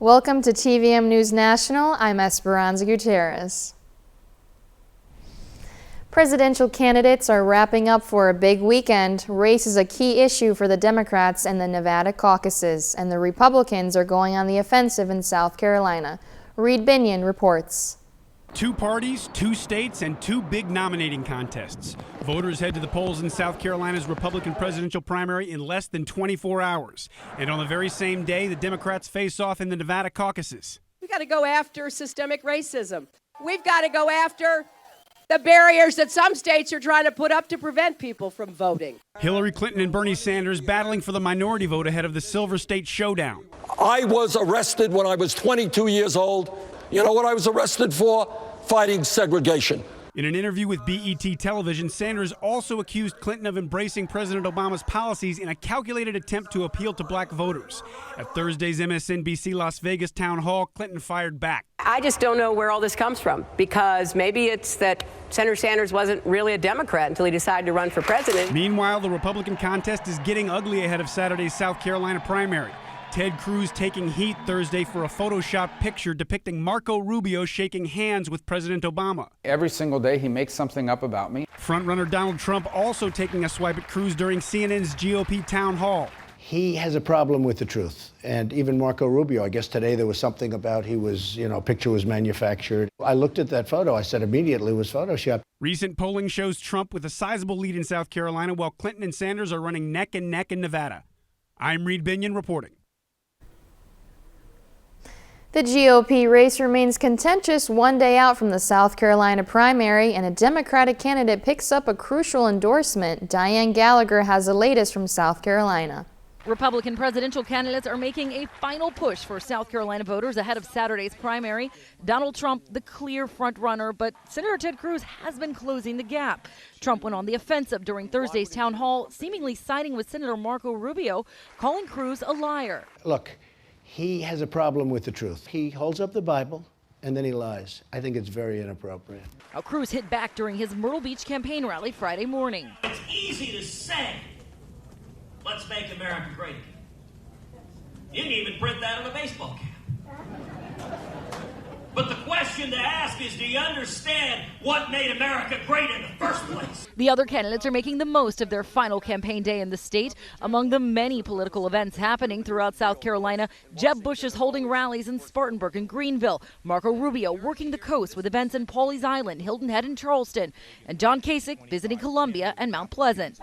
Welcome to TVM News National. I'm Esperanza Gutierrez. Presidential candidates are wrapping up for a big weekend. Race is a key issue for the Democrats in the Nevada caucuses, and the Republicans are going on the offensive in South Carolina. Reed Binion reports. Two parties, two states, and two big nominating contests. Voters head to the polls in South Carolina's Republican presidential primary in less than 24 hours. And on the very same day, the Democrats face off in the Nevada caucuses. We've got to go after systemic racism. We've got to go after the barriers that some states are trying to put up to prevent people from voting. Hillary Clinton and Bernie Sanders battling for the minority vote ahead of the Silver State Showdown. I was arrested when I was 22 years old. You know what I was arrested for? Fighting segregation. In an interview with BET television, Sanders also accused Clinton of embracing President Obama's policies in a calculated attempt to appeal to black voters. At Thursday's MSNBC Las Vegas town hall, Clinton fired back. I just don't know where all this comes from, because maybe it's that Senator Sanders wasn't really a Democrat until he decided to run for president. Meanwhile, the Republican contest is getting ugly ahead of Saturday's South Carolina primary. Ted Cruz taking heat Thursday for a Photoshop picture depicting Marco Rubio shaking hands with President Obama. Every single day he makes something up about me. Frontrunner Donald Trump also taking a swipe at Cruz during CNN's GOP town hall. He has a problem with the truth. And even Marco Rubio, I guess today there was something about picture was manufactured. I looked at that photo. I said immediately it was Photoshopped. Recent polling shows Trump with a sizable lead in South Carolina, while Clinton and Sanders are running neck and neck in Nevada. I'm Reed Binion reporting. The GOP race remains contentious one day out from the South Carolina primary, and a Democratic candidate picks up a crucial endorsement. Diane Gallagher has the latest from South Carolina. Republican presidential candidates are making a final push for South Carolina voters ahead of Saturday's primary. Donald Trump, the clear front runner, but Senator Ted Cruz has been closing the gap. Trump went on the offensive during Thursday's town hall, seemingly siding with Senator Marco Rubio, calling Cruz a liar. Look, he has a problem with the truth. He holds up the Bible and then he lies. I think it's very inappropriate. Now, Cruz hit back during his Myrtle Beach campaign rally Friday morning. It's easy to say, let's make America great again. You can even print that on a baseball cap. But the question to ask is, do you understand what made America great in the first place? The other candidates are making the most of their final campaign day in the state. Among the many political events happening throughout South Carolina, Jeb Bush is holding rallies in Spartanburg and Greenville, Marco Rubio working the coast with events in Pawleys Island, Hilton Head, and Charleston, and John Kasich visiting Columbia and Mount Pleasant.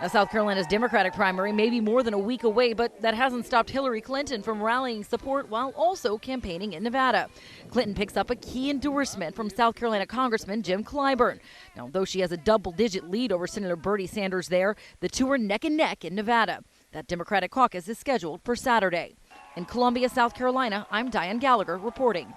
Now, South Carolina's Democratic primary may be more than a week away, but that hasn't stopped Hillary Clinton from rallying support while also campaigning in Nevada. Clinton picks up a key endorsement from South Carolina Congressman Jim Clyburn. Now, though she has a double-digit lead over Senator Bernie Sanders there, the two are neck and neck in Nevada. That Democratic caucus is scheduled for Saturday. In Columbia, South Carolina, I'm Diane Gallagher reporting.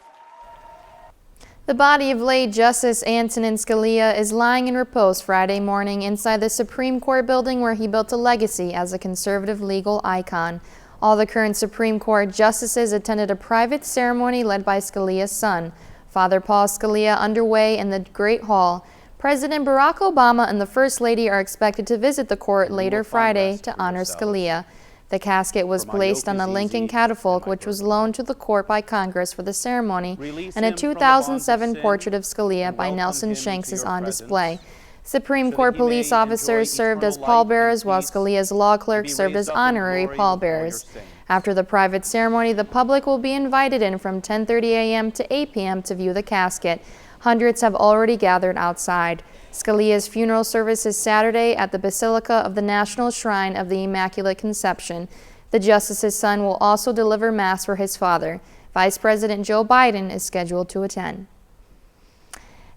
The body of late Justice Antonin Scalia is lying in repose Friday morning inside the Supreme Court building where he built a legacy as a conservative legal icon. All the current Supreme Court justices attended a private ceremony led by Scalia's son, Father Paul Scalia, underway in the Great Hall. President Barack Obama and the First Lady are expected to visit the court later Friday to honor Scalia. The casket was placed on the Lincoln catafalque, which was loaned to the court by Congress for the ceremony, and a 2007 portrait of Scalia by Nelson Shanks is on display. Supreme Court police officers served as pallbearers, while Scalia's law clerks served as honorary pallbearers. After the private ceremony, the public will be invited in from 10:30 a.m. to 8 p.m. to view the casket. Hundreds have already gathered outside. Scalia's funeral service is Saturday at the Basilica of the National Shrine of the Immaculate Conception. The justice's son will also deliver Mass for his father. Vice President Joe Biden is scheduled to attend.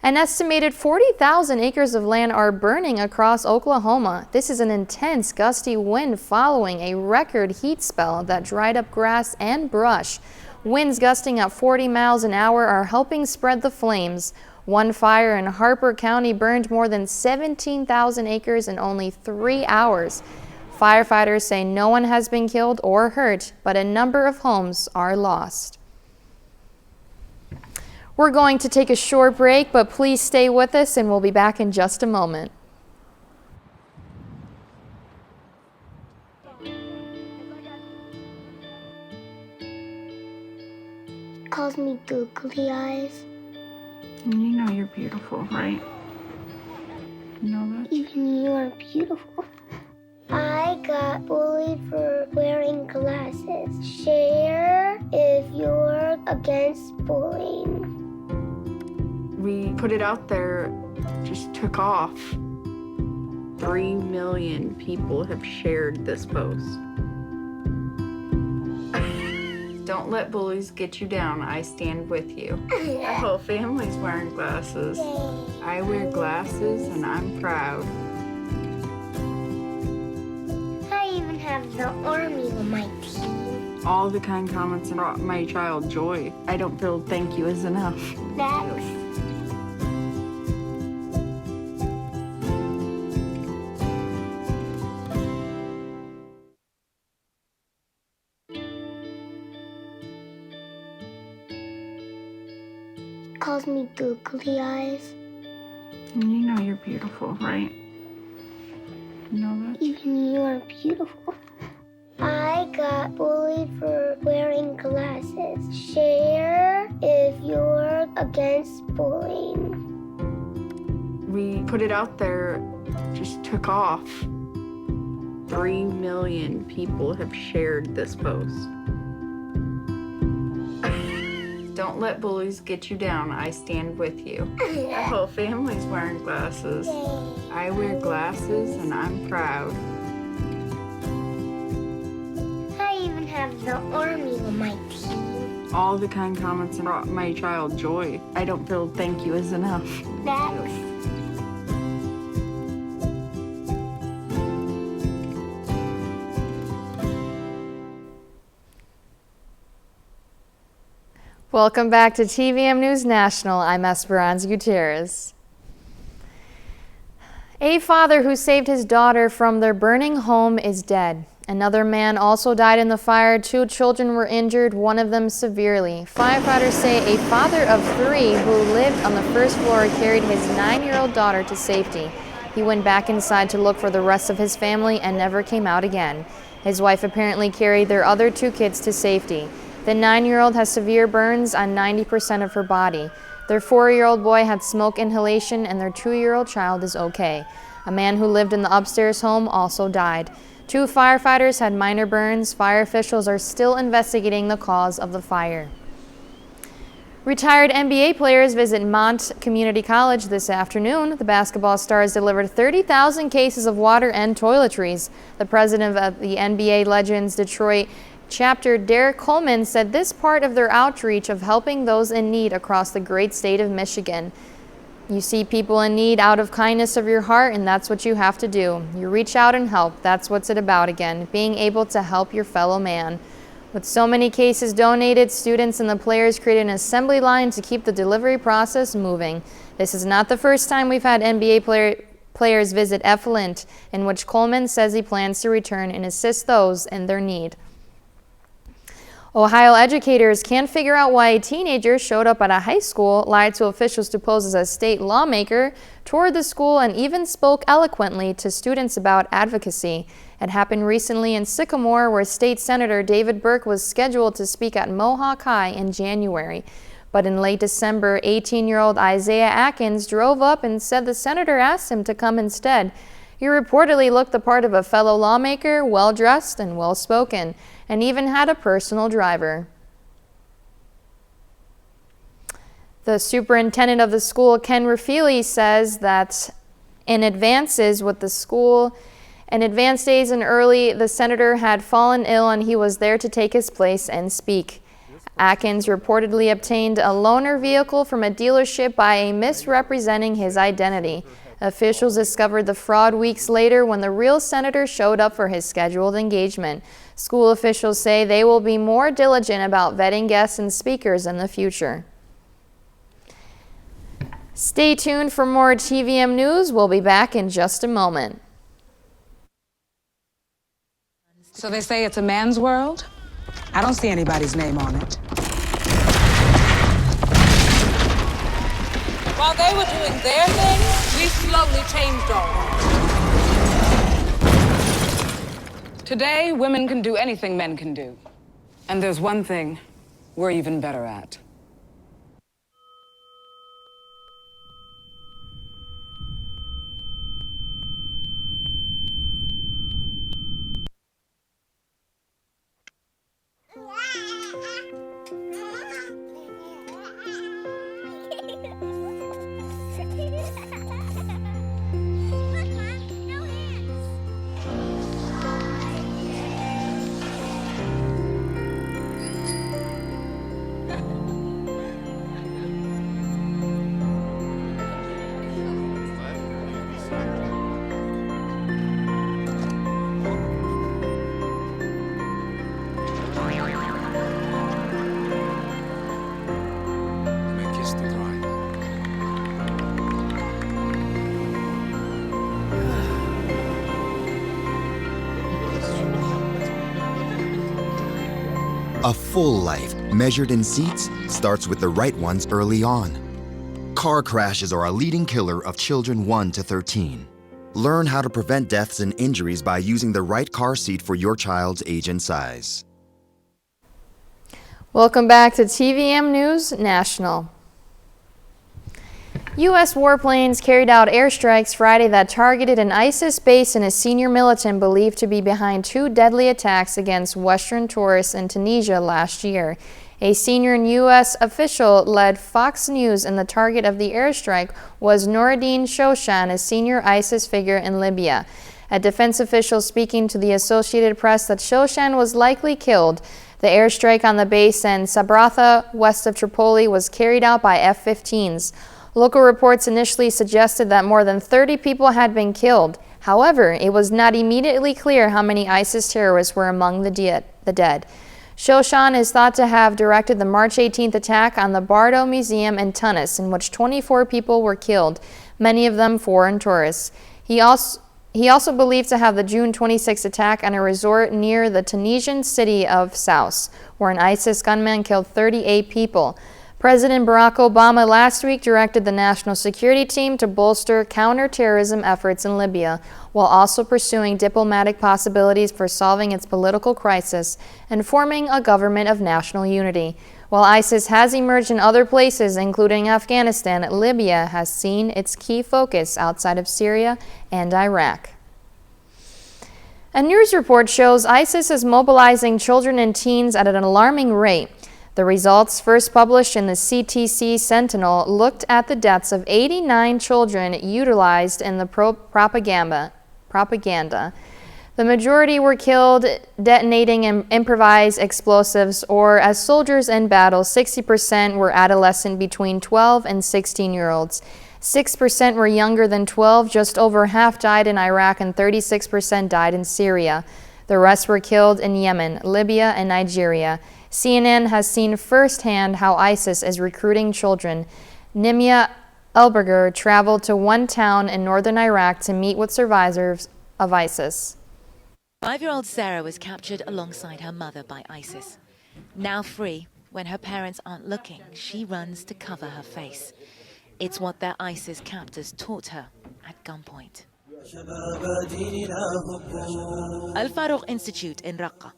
An estimated 40,000 acres of land are burning across Oklahoma. This is an intense, gusty wind following a record heat spell that dried up grass and brush. Winds gusting at 40 miles an hour are helping spread the flames. One fire in Harper County burned more than 17,000 acres in only 3 hours. Firefighters say no one has been killed or hurt, but a number of homes are lost. We're going to take a short break, but please stay with us and we'll be back in just a moment. calls me googly eyes. You know you're beautiful, right? You know that? Even you are beautiful. I got bullied for wearing glasses. Share if you're against bullying. We put it out there, just took off. 3 million people have shared this post. Don't let bullies get you down. I stand with you. Our whole family's wearing glasses. I wear glasses and I'm proud. I even have the army on my team. All the kind comments brought my child joy. I don't feel thank you is enough. Thanks. Calls me googly eyes. You know you're beautiful, right? You know that? Even you are beautiful. I got bullied for wearing glasses. Share if you're against bullying. We put it out there, just took off. 3 million people have shared this post. Don't let bullies get you down. I stand with you. Our whole family's wearing glasses. I wear glasses and I'm proud. I even have the army on my team. All the kind comments brought my child joy. I don't feel thank you is enough. Thanks. Welcome back to TVM News National. I'm Esperanza Gutierrez. A father who saved his daughter from their burning home is dead. Another man also died in the fire. 2 children were injured, one of them severely. Firefighters say a father of 3 who lived on the first floor carried his 9-year-old daughter to safety. He went back inside to look for the rest of his family and never came out again. His wife apparently carried their other 2 kids to safety. The 9-year-old has severe burns on 90% of her body. Their 4-year-old boy had smoke inhalation and their 2-year-old child is okay. A man who lived in the upstairs home also died. 2 firefighters had minor burns. Fire officials are still investigating the cause of the fire. Retired NBA players visit Mont Community College this afternoon. The basketball stars delivered 30,000 cases of water and toiletries. The president of the NBA Legends Detroit Chapter, Derek Coleman, said this part of their outreach of helping those in need across the great state of Michigan. You see people in need out of kindness of your heart, and that's what you have to do. You reach out and help. That's what's it about again, being able to help your fellow man. With so many cases donated, students and the players created an assembly line to keep the delivery process moving. This is not the first time we've had NBA players visit Effluent, in which Coleman says he plans to return and assist those in their need. Ohio educators can't figure out why a teenager showed up at a high school, lied to officials to pose as a state lawmaker, toured the school, and even spoke eloquently to students about advocacy. It happened recently in Sycamore, where State Senator David Burke was scheduled to speak at Mohawk High in January. But in late December, 18-year-old Isaiah Atkins drove up and said the senator asked him to come instead. He reportedly looked the part of a fellow lawmaker, well-dressed and well-spoken, and even had a personal driver. The superintendent of the school, Ken Rafili, says that in advances with the school, in advanced days and early, the senator had fallen ill and he was there to take his place and speak. Atkins reportedly obtained a loaner vehicle from a dealership by misrepresenting his identity. Officials discovered the fraud weeks later when the real senator showed up for his scheduled engagement. School officials say they will be more diligent about vetting guests and speakers in the future. Stay tuned for more TVM News. We'll be back in just a moment. So they say it's a man's world? I don't see anybody's name on it. While they were doing their thing, we slowly changed all. Today, women can do anything men can do. And there's one thing we're even better at. full life, measured in seats, starts with the right ones early on. Car crashes are a leading killer of children 1 to 13. Learn how to prevent deaths and injuries by using the right car seat for your child's age and size. Welcome back to TVM News National. U.S. warplanes carried out airstrikes Friday that targeted an ISIS base and a senior militant believed to be behind 2 deadly attacks against Western tourists in Tunisia last year. A senior U.S. official led Fox News, and the target of the airstrike was Noureddin Shoshan, a senior ISIS figure in Libya. A defense official speaking to the Associated Press that Shoshan was likely killed. The airstrike on the base in Sabratha, west of Tripoli, was carried out by F-15s. Local reports initially suggested that more than 30 people had been killed. However, it was not immediately clear how many ISIS terrorists were among the dead. Shoshan is thought to have directed the March 18th attack on the Bardo Museum in Tunis, in which 24 people were killed, many of them foreign tourists. He also believed to have the June 26th attack on a resort near the Tunisian city of Sousse, where an ISIS gunman killed 38 people. President Barack Obama last week directed the National Security Team to bolster counterterrorism efforts in Libya, while also pursuing diplomatic possibilities for solving its political crisis and forming a government of national unity. While ISIS has emerged in other places, including Afghanistan, Libya has seen its key focus outside of Syria and Iraq. A news report shows ISIS is mobilizing children and teens at an alarming rate. The results, first published in the CTC Sentinel, looked at the deaths of 89 children utilized in the propaganda. The majority were killed detonating improvised explosives, or as soldiers in battle. 60% were adolescent between 12 and 16-year-olds. 6% were younger than 12, just over half died in Iraq, and 36% died in Syria. The rest were killed in Yemen, Libya, and Nigeria. CNN has seen firsthand how ISIS is recruiting children. Nimia Elberger traveled to one town in northern Iraq to meet with survivors of ISIS. 5-year-old Sarah was captured alongside her mother by ISIS. Now free, when her parents aren't looking, she runs to cover her face. It's what their ISIS captors taught her at gunpoint. Al-Farouq Institute in Raqqa.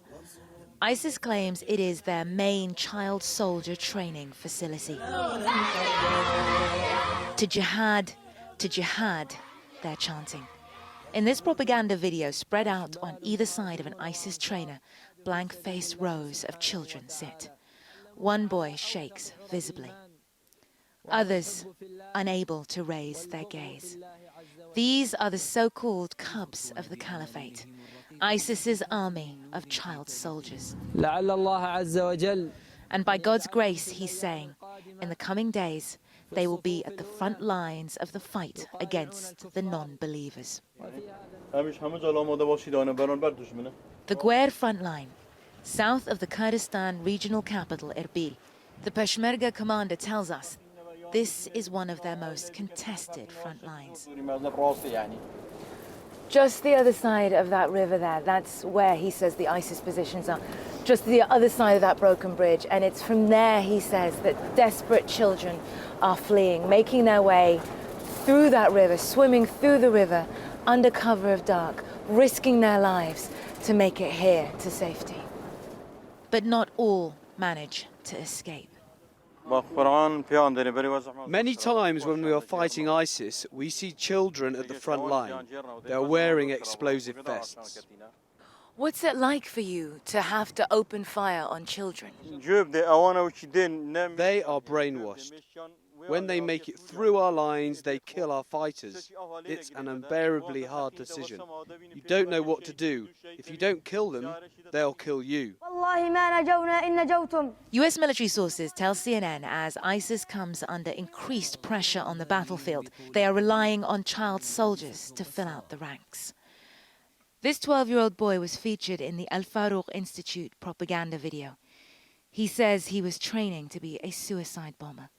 ISIS claims it is their main child soldier training facility. To jihad, they're chanting. In this propaganda video spread out on either side of an ISIS trainer, blank-faced rows of children sit. One boy shakes visibly. Others unable to raise their gaze. These are the so-called cubs of the caliphate, ISIS's army of child soldiers. And by God's grace, he's saying, in the coming days, they will be at the front lines of the fight against the non-believers. The Guer front line, south of the Kurdistan regional capital, Erbil. The Peshmerga commander tells us this is one of their most contested front lines. Just the other side of that river there, that's where he says the ISIS positions are. Just the other side of that broken bridge. And it's from there, he says, that desperate children are fleeing, making their way through that river, swimming through the river, under cover of dark, risking their lives to make it here to safety. But not all manage to escape. Many times when we are fighting ISIS, we see children at the front line. They are wearing explosive vests. What's it like for you to have to open fire on children? They are brainwashed. When they make it through our lines, they kill our fighters. It's an unbearably hard decision. You don't know what to do. If you don't kill them, they'll kill you. US military sources tell CNN as ISIS comes under increased pressure on the battlefield, they are relying on child soldiers to fill out the ranks. This 12-year-old boy was featured in the Al-Farouq Institute propaganda video. He says he was training to be a suicide bomber.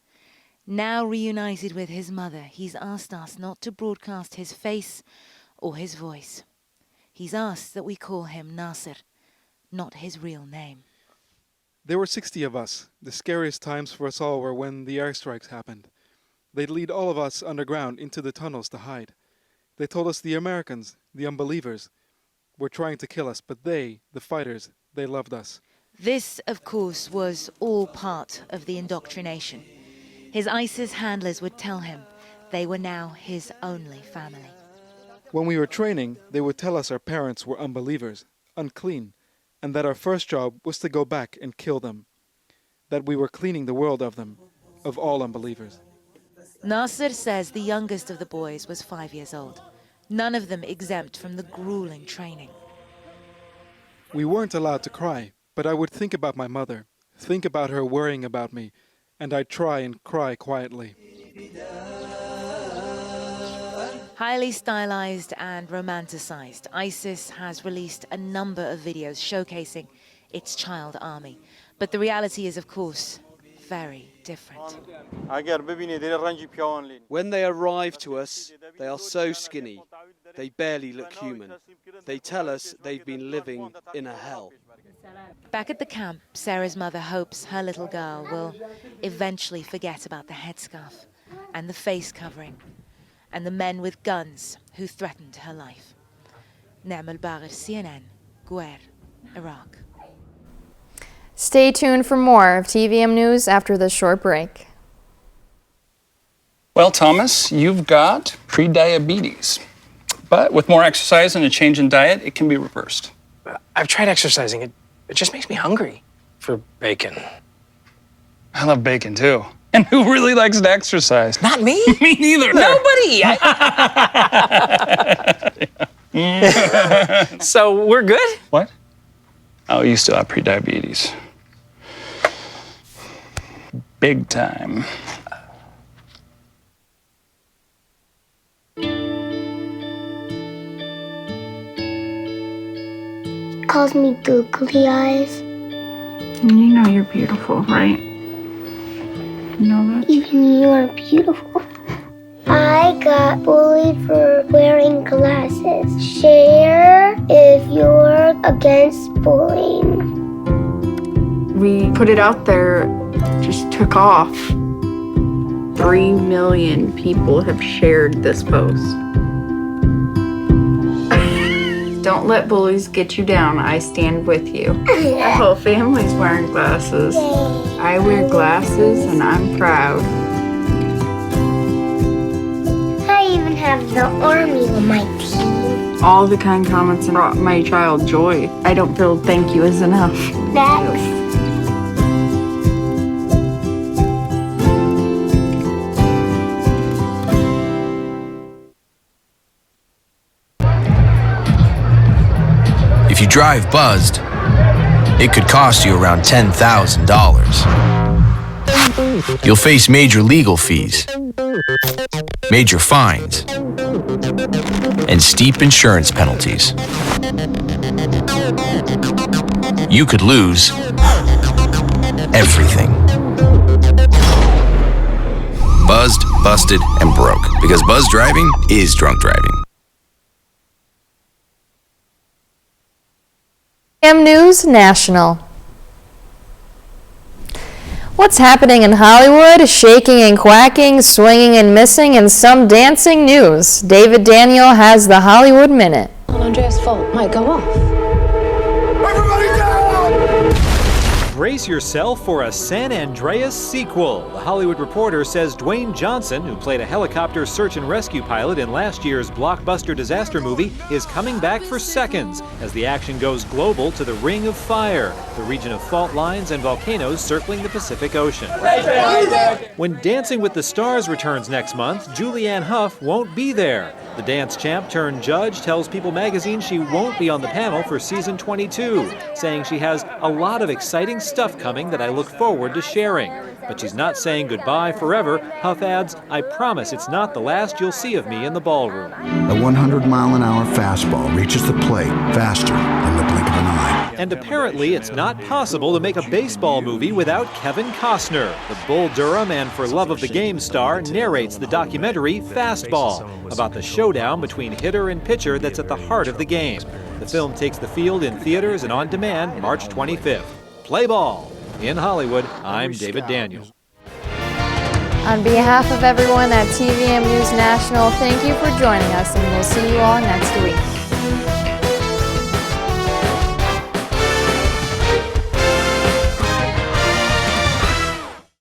Now reunited with his mother, he's asked us not to broadcast his face or his voice. He's asked that we call him Nasser, not his real name. There were 60 of us. The scariest times for us all were when the airstrikes happened. They'd lead all of us underground into the tunnels to hide. They told us the Americans, the unbelievers, were trying to kill us, but they, the fighters, they loved us. This, of course, was all part of the indoctrination. His ISIS handlers would tell him they were now his only family. When we were training, they would tell us our parents were unbelievers, unclean, and that our first job was to go back and kill them. That we were cleaning the world of them, of all unbelievers. Nasser says the youngest of the boys was 5 years old, none of them exempt from the grueling training. We weren't allowed to cry, but I would think about my mother, think about her worrying about me, and I'd try and cry quietly. Highly stylized and romanticized, ISIS has released a number of videos showcasing its child army. But the reality is, of course, very different. When they arrive to us, they are so skinny, they barely look human. They tell us they've been living in a hell. Back at the camp, Sarah's mother hopes her little girl will eventually forget about the headscarf and the face covering and the men with guns who threatened her life. Naam Al-Bagher, CNN, Guer, Iraq. Stay tuned for more of TVM News after this short break. Well, Thomas, you've got prediabetes. But with more exercise and a change in diet, it can be reversed. I've tried exercising. It just makes me hungry for bacon. I love bacon, too. And who really likes to exercise? Not me. Me neither. Nobody. So we're good? What? Oh, you still have prediabetes. Big time. Calls me googly eyes. You know you're beautiful, right? You know that? Even you are beautiful. I got bullied for wearing glasses. Share if you're against bullying. We put it out there, just took off. 3 million people have shared this post. Don't let bullies get you down. I stand with you. The whole family's wearing glasses. I wear glasses and I'm proud. I even have the army on my team. All the kind comments brought my child joy. I don't feel thank you is enough. Next. If you drive buzzed, it could cost you around $10,000. You'll face major legal fees, major fines, and steep insurance penalties. You could lose everything. Buzzed, busted, and broke, because buzz driving is drunk driving. TVM News National. What's happening in Hollywood? Shaking and quacking, swinging and missing, and some dancing news. David Daniel has the Hollywood Minute. Andrea's fault might go off. Everybody down! Brace yourself for a San Andreas sequel. The Hollywood Reporter says Dwayne Johnson, who played a helicopter search and rescue pilot in last year's blockbuster disaster movie, is coming back for seconds as the action goes global to the Ring of Fire, the region of fault lines and volcanoes circling the Pacific Ocean. When Dancing with the Stars returns next month, Julianne Hough won't be there. The dance champ turned judge tells People magazine she won't be on the panel for season 22, saying she has a lot of exciting stuff coming that I look forward to sharing. But she's not saying goodbye forever. Hough adds, I promise it's not the last you'll see of me in the ballroom. A 100-mile-an-hour fastball reaches the plate faster than the blink of an eye. And apparently it's not possible to make a baseball movie without Kevin Costner. The Bull Durham and For Love of the Game star narrates the documentary Fastball, about the showdown between hitter and pitcher that's at the heart of the game. The film takes the field in theaters and on demand March 25th. Play ball. In Hollywood, I'm David Daniel. On behalf of everyone at TVM News National, thank you for joining us, and we'll see you all next week.